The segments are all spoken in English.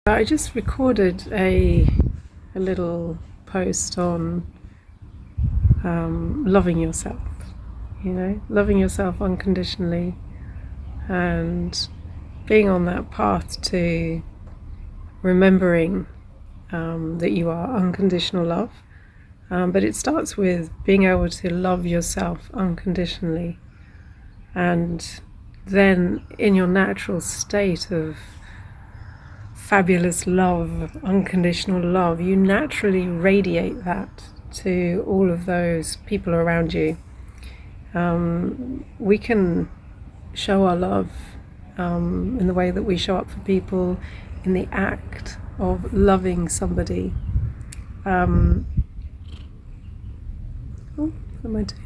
I just recorded a little post on loving yourself, loving yourself unconditionally and being on that path to remembering that you are unconditional love. But it starts with being able to love yourself unconditionally, and then in your natural state of fabulous love, unconditional love, you naturally radiate that to all of those people around you. We can show our love in the way that we show up for people, in the act of loving somebody. What am I doing?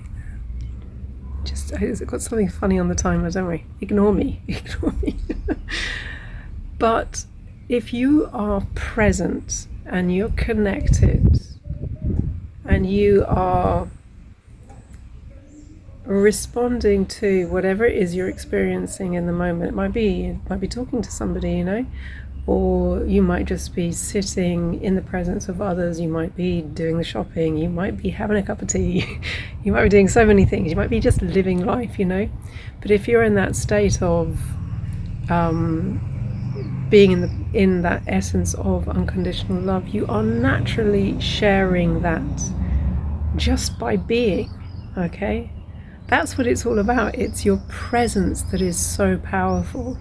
I've got something funny on the timer, don't we? Ignore me. But if you are present and you're connected and you are responding to whatever it is you're experiencing in the moment, it might be talking to somebody, or you might just be sitting in the presence of others, you might be doing the shopping, you might be having a cup of tea, you might be doing so many things, you might be just living life, But if you're in that state of being in that essence of unconditional love, you are naturally sharing that just by being, okay? That's what it's all about. It's your presence that is so powerful,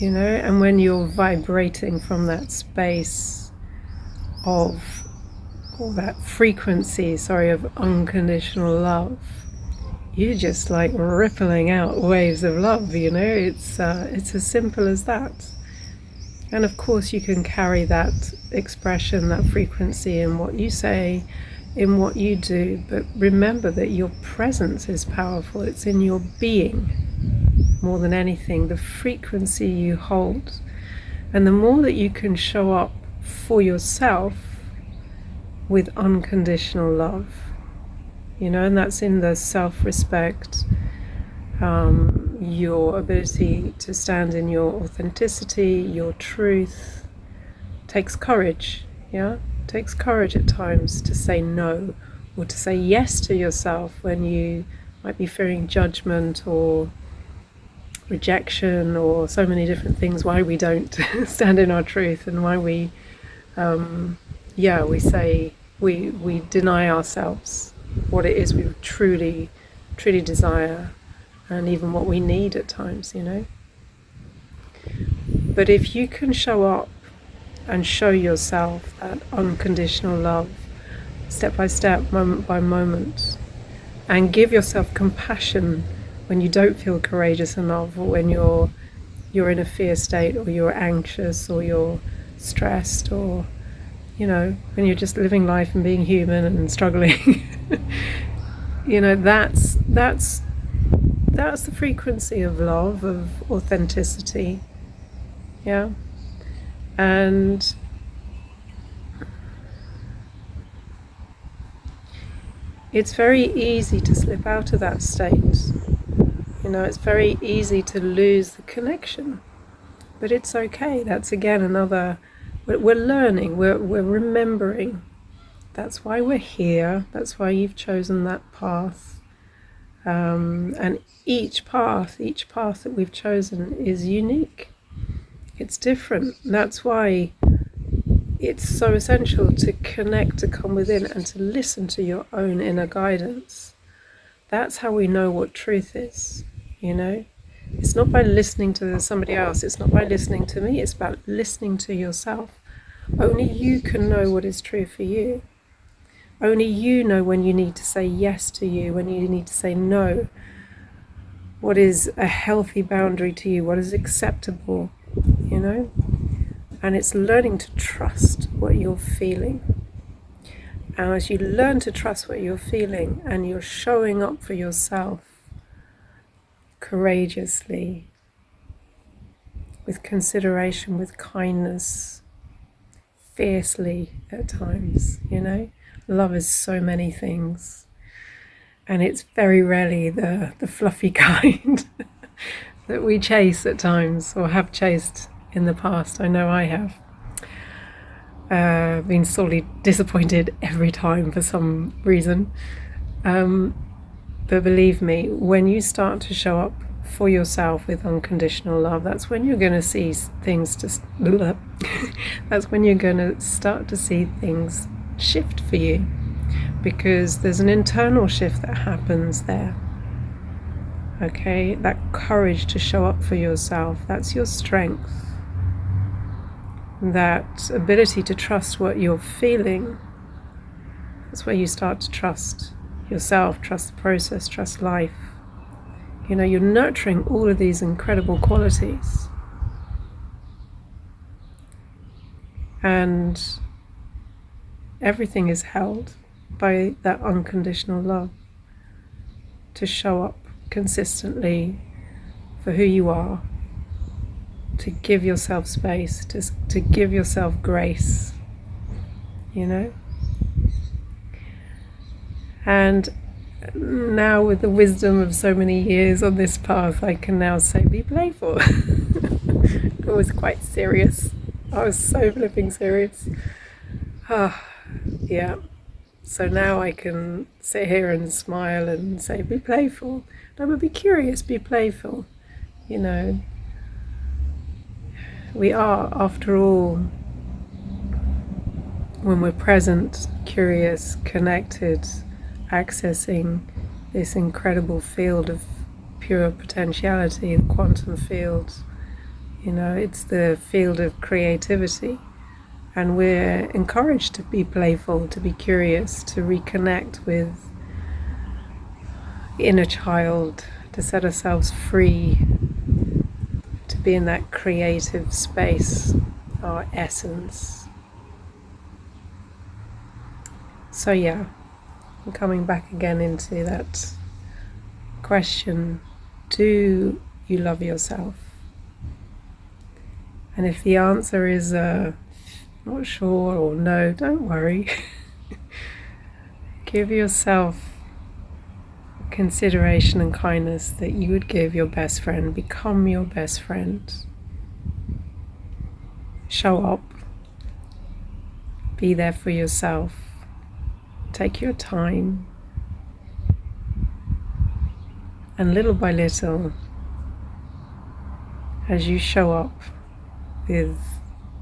and when you're vibrating from that space of, or that frequency, of unconditional love, you're just like rippling out waves of love, it's as simple as that. And of course you can carry that expression, that frequency in what you say, in what you do, but remember that your presence is powerful. It's in your being more than anything, the frequency you hold. And the more that you can show up for yourself with unconditional love, and that's in the self-respect, your ability to stand in your authenticity, your truth. Takes courage, takes courage at times to say no, or to say yes to yourself when you might be fearing judgment or rejection or so many different things, why we don't stand in our truth, and why we say we deny ourselves what it is we truly desire, and even what we need at times, But if you can show up and show yourself that unconditional love step by step, moment by moment, and give yourself compassion when you don't feel courageous enough, or when you're in a fear state, or you're anxious, or you're stressed, or when you're just living life and being human and struggling, that's the frequency of love, of authenticity. And it's very easy to slip out of that state. It's very easy to lose the connection, but it's okay. That's again another, we're learning, we're remembering. That's why we're here. That's why you've chosen that path. And each path that we've chosen is unique. It's different. That's why it's so essential to connect, to come within, and to listen to your own inner guidance. That's how we know what truth is, It's not by listening to somebody else. It's not by listening to me. It's about listening to yourself. Only you can know what is true for you. Only you know when you need to say yes to you, when you need to say no. What is a healthy boundary to you? What is acceptable, And it's learning to trust what you're feeling. And as you learn to trust what you're feeling, and you're showing up for yourself courageously, with consideration, with kindness, fiercely at times, Love is so many things, and it's very rarely the fluffy kind that we chase at times, or have chased in the past. I know I have. Been sorely disappointed every time for some reason. But believe me, when you start to show up for yourself with unconditional love, that's when you're going to see things just that's when you're going to start to see things shift for you, because there's an internal shift that happens there. Okay, that courage to show up for yourself, that's your strength. That ability to trust what you're feeling, that's where you start to trust yourself, trust the process, trust life. You know, you're nurturing all of these incredible qualities. And everything is held by that unconditional love to show up consistently for who you are, to give yourself space, to give yourself grace, you know? And now, with the wisdom of so many years on this path, I can now say, be playful. I was quite serious. I was so flipping serious. Yeah. So now I can sit here and smile and say, be playful. No, but be curious, be playful. You know, we are, after all, when we're present, curious, connected, accessing this incredible field of pure potentiality, the quantum field. You know, it's the field of creativity, and we're encouraged to be playful, to be curious, to reconnect with the inner child, to set ourselves free, to be in that creative space, our essence. So yeah, I'm coming back again into that question, do you love yourself? And if the answer is not sure or no, don't worry. Give yourself consideration and kindness that you would give your best friend. Become your best friend. Show up. Be there for yourself. Take your time. And little by little, as you show up with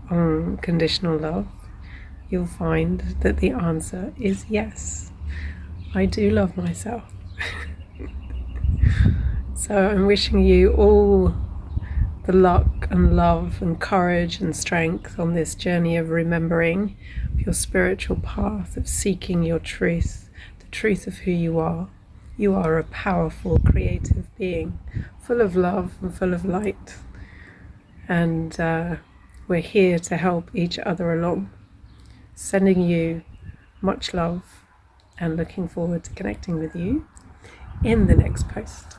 unconditional love, you'll find that the answer is yes. I do love myself. So I'm wishing you all the luck and love and courage and strength on this journey of remembering your spiritual path, of seeking your truth, the truth of who you are. You are a powerful, creative being, full of love and full of light. And we're here to help each other along. Sending you much love and looking forward to connecting with you in the next post.